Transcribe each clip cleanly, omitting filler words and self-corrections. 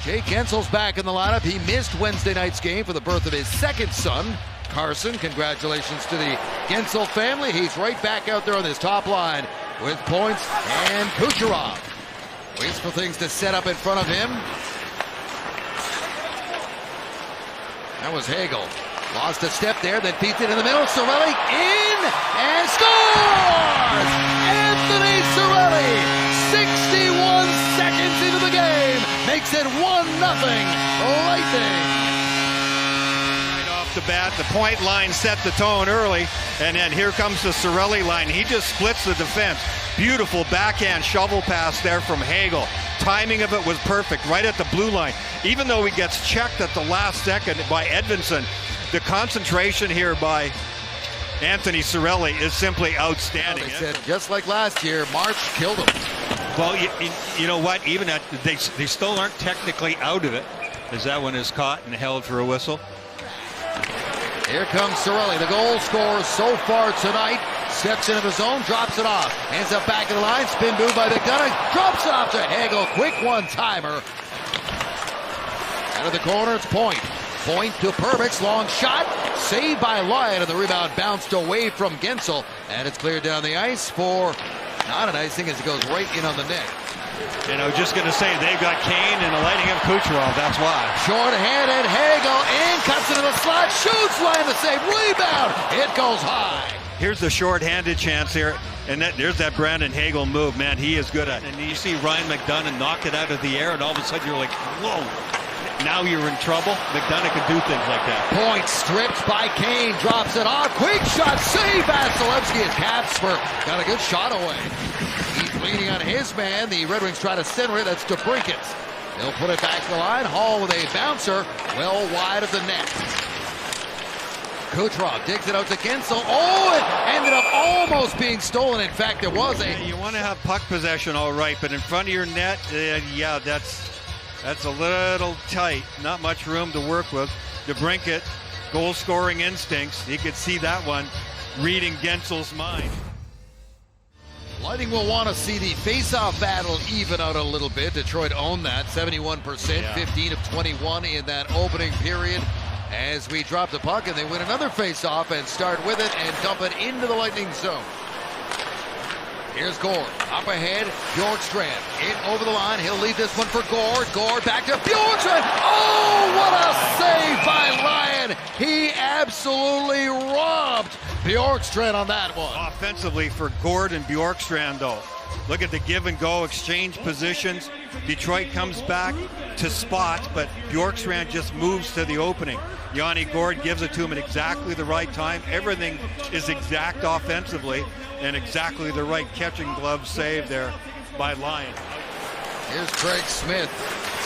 Jake Guentzel's back in the lineup. He missed Wednesday night's game for the birth of his second son, Carson. Congratulations to the Goncalves family. He's right back out there on this top line with points and Kucherov. Waits for things to set up in front of him. That was Hagel. Lost a step there, then feeds it in the middle. Cirelli in and scores! Anthony Cirelli, 61 seconds into the game, makes it 1-0 Lightning. Right off the bat, the point line set the tone early, and then here comes the Cirelli line. He just splits the defense. Beautiful backhand shovel pass there from Hagel. Timing of it was perfect, right at the blue line. Even though he gets checked at the last second by Edvinsson, the concentration here by Anthony Cirelli is simply outstanding. Well, they said, just like last year, March killed him. Well, you know what? Even at, they still aren't technically out of it, as that one is caught and held for a whistle. Here comes Cirelli, the goal scorer so far tonight. Steps into the zone, drops it off. Hands up back of the line, spin move by McDonough. Drops it off to Hagel, quick one-timer. Out of the corner, it's Point. Point to Perbix, long shot. Saved by Lyon, and the rebound bounced away from Guentzel. And it's cleared down the ice for not an icing as it goes right in on the net. And I was just going to say, they've got Kane and the Lightning have Kucherov, that's why. Short-handed, Hagel in, cuts into the slot, shoots, line to save, rebound. It goes high. Here's the short-handed chance here, and there's that Brandon Hagel move. Man, he is good at it. And you see Ryan McDonough knock it out of the air, and all of a sudden you're like, whoa. Now you're in trouble. McDonough can do things like that. Point stripped by Kane, drops it off. Quick shot, save Vasilevsky, and Kasper got a good shot away. He's leaning on his man. The Red Wings try to center it. That's DeBrincat. They'll put it back to the line. Hall with a bouncer well wide of the net. Kucherov digs it out to Guentzel. Oh, it ended up almost being stolen. In fact, there was a... You want to have puck possession, all right, but in front of your net, yeah, that's a little tight. Not much room to work with. DeBrincat, goal-scoring instincts. You could see that one reading Guentzel's mind. Lightning will want to see the face-off battle even out a little bit. Detroit owned that, 71%, 15 of 21 in that opening period. As we drop the puck and they win another face-off and start with it and dump it into the Lightning zone. Here's Gord, up ahead, Bjorkstrand in over the line. He'll leave this one for Gord. Gord back to Bjorkstrand. Oh, what a save by Lyon. He absolutely robbed Bjorkstrand on that one. Offensively for Gord and Bjorkstrand, though. Look at the give and go, exchange positions. Detroit comes back to spot, but Bjorkstrand just moves to the opening. Yanni Gord gives it to him at exactly the right time. Everything is exact offensively, and exactly the right catching glove save there by Lyon. Here's Craig Smith.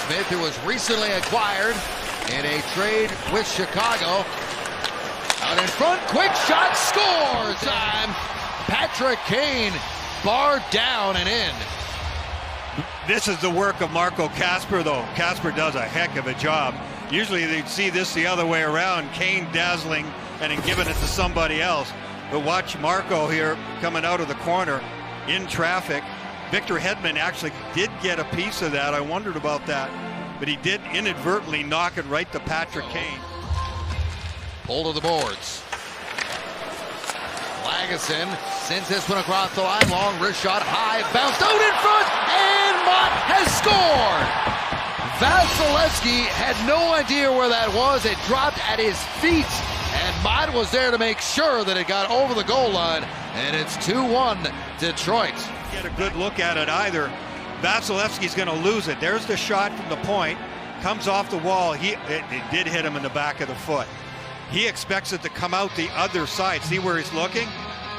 Smith, who was recently acquired in a trade with Chicago. Out in front, quick shot, score time. Patrick Kane barred down and in. This is the work of Marco Kasper, though. Kasper does a heck of a job. Usually they'd see this the other way around, Kane dazzling and then giving it to somebody else. But watch Marco here coming out of the corner in traffic. Victor Hedman actually did get a piece of that. I wondered about that. But he did inadvertently knock it right to Patrick Kane. Pull to the boards. Lagesson sends this one across the line. Long wrist shot, high, bounced out in front, and Mott has scored. Vasilevsky had no idea where that was. It dropped at his feet, and Mott was there to make sure that it got over the goal line, and it's 2-1 Detroit. Get a good look at it either. Vasilevsky's going to lose it. There's the shot from the point, comes off the wall. It did hit him in the back of the foot. He expects it to come out the other side. See where he's looking?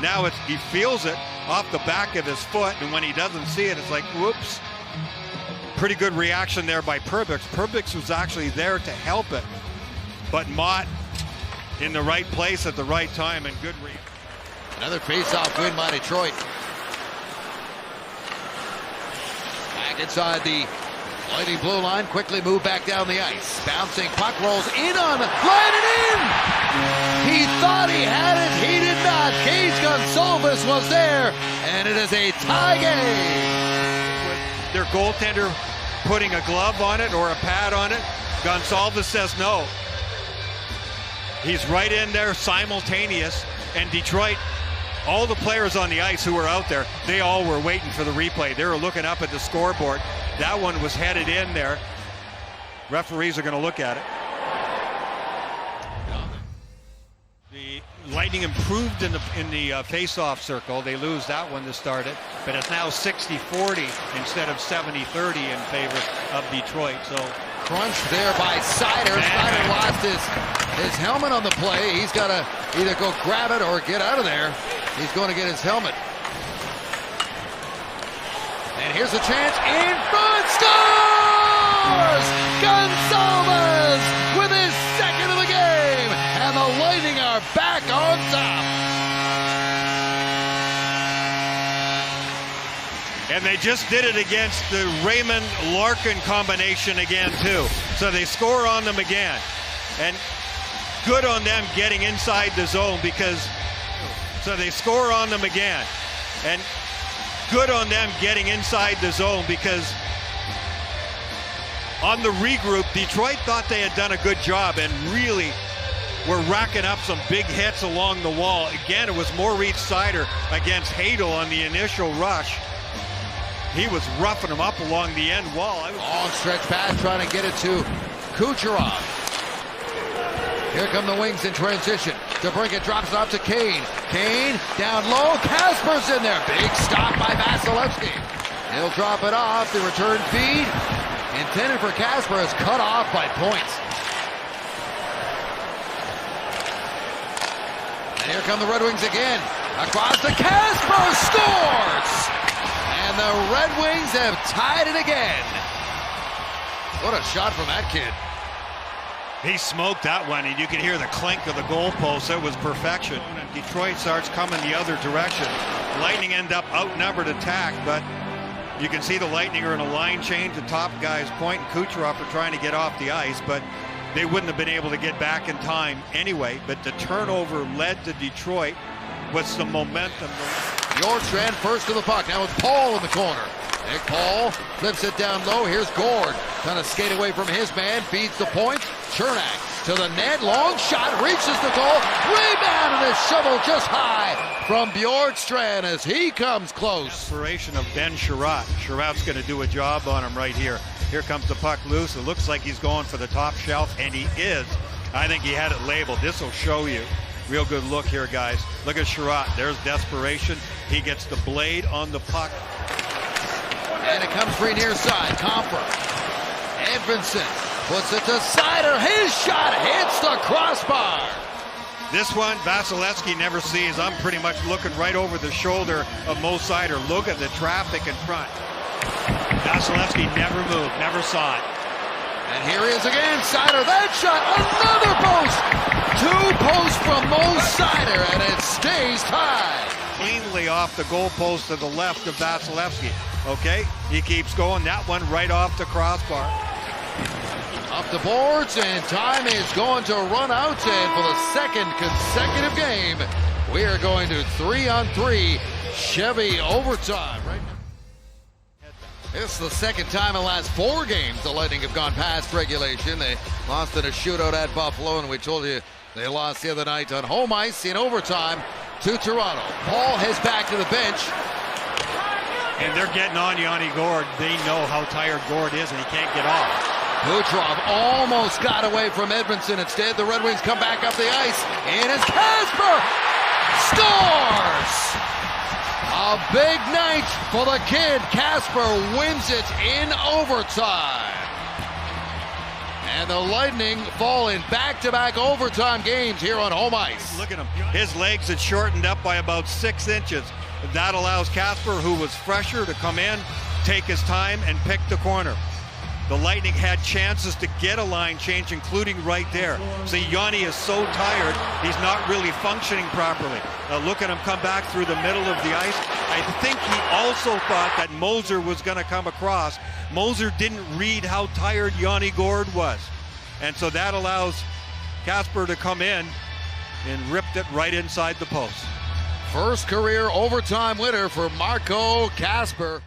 Now he feels it off the back of his foot, and when he doesn't see it, it's like, whoops. Pretty good reaction there by Perbix. Perbix was actually there to help it, but Mott in the right place at the right time, and good read. Another face-off win by Detroit. Back inside the Lightning blue line, quickly move back down the ice. Bouncing puck rolls in on Lyon and in! He thought he had it, he did not. Gage Goncalves was there, and it is a tie game. Their goaltender putting a glove on it or a pad on it. Goncalves says no. He's right in there simultaneous, and Detroit, all the players on the ice who were out there, they all were waiting for the replay. They were looking up at the scoreboard. That one was headed in there. Referees are going to look at it. The Lightning improved in the face-off circle. They lose that one to start it, but it's now 60-40 instead of 70-30 in favor of Detroit. So crunched there by Seider. Seider lost his helmet on the play. He's got to either go grab it or get out of there. He's going to get his helmet. And here's a chance in front. Scores! Goncalves with his second of the game. And the Lightning are back on top. And they just did it against the Raymond Larkin combination again, too. So they score on them again. And good on them getting inside the zone because... So they score on them again. And good on them getting inside the zone because on the regroup, Detroit thought they had done a good job and really were racking up some big hits along the wall. Again, it was Maurice Seider against Hadel on the initial rush. He was roughing him up along the end wall. Long stretch pass trying to get it to Kucherov. Here come the Wings in transition. DeBrincat drops it off to Kane. Kane down low. Kasper's in there. Big stop by Vasilevsky. He'll drop it off. The return feed intended for Kasper is cut off by points. And here come the Red Wings again. Across to Kasper. Scores! And the Red Wings have tied it again. What a shot from that kid. He smoked that one, and you could hear the clink of the goalpost. It was perfection. Detroit starts coming the other direction. Lightning end up outnumbered attack, but you can see the Lightning are in a line change. The top guys, Point and Kucherov, are trying to get off the ice, but they wouldn't have been able to get back in time anyway. But the turnover led to Detroit. What's the momentum? Bjorkstrand first to the puck. Now it's Paul in the corner. Nick Paul flips it down low. Here's Gord. Trying to skate away from his man. Feeds the point. Chernak to the net. Long shot. Reaches the goal. Rebound and a shovel just high from Bjorkstrand as he comes close. Inspiration of Ben Sherratt. Sherratt's going to do a job on him right here. Here comes the puck loose. It looks like he's going for the top shelf, and he is. I think he had it labeled. This will show you. Real good look here, guys. Look at Sherratt. There's desperation. He gets the blade on the puck. And it comes free near side. Comper. Edvinsson puts it to Seider. His shot hits the crossbar. This one, Vasilevsky never sees. I'm pretty much looking right over the shoulder of Mo Seider. Look at the traffic in front. Vasilevsky never moved, never saw it. And here he is again. Seider, that shot, another post. Two posts from Mo Seider, and it stays tied. Cleanly off the goalpost to the left of Vasilevsky. Okay, he keeps going. That one right off the crossbar. Up the boards, and time is going to run out. And for the second consecutive game, we are going to 3-on-3 Chevy overtime. Right now, it's the second time in the last 4 games the Lightning have gone past regulation. They lost in a shootout at Buffalo, and we told you they lost the other night on home ice in overtime to Toronto. Paul heads back to the bench. And they're getting on Yanni Gord. They know how tired Gord is, and he can't get off. Kucherov almost got away from Edvinsson. Instead, the Red Wings come back up the ice. And it's Kasper! Scores! A big night for the kid. Kasper wins it in overtime. And the Lightning fall in back-to-back overtime games here on home ice. Look at him. His legs had shortened up by about 6 inches. That allows Kasper, who was fresher, to come in, take his time, and pick the corner. The Lightning had chances to get a line change, including right there. See, Yanni is so tired, he's not really functioning properly. Now look at him come back through the middle of the ice. I think he also thought that Moser was going to come across. Moser didn't read how tired Yanni Gord was. And so that allows Kasper to come in and ripped it right inside the post. First career overtime winner for Marco Kasper.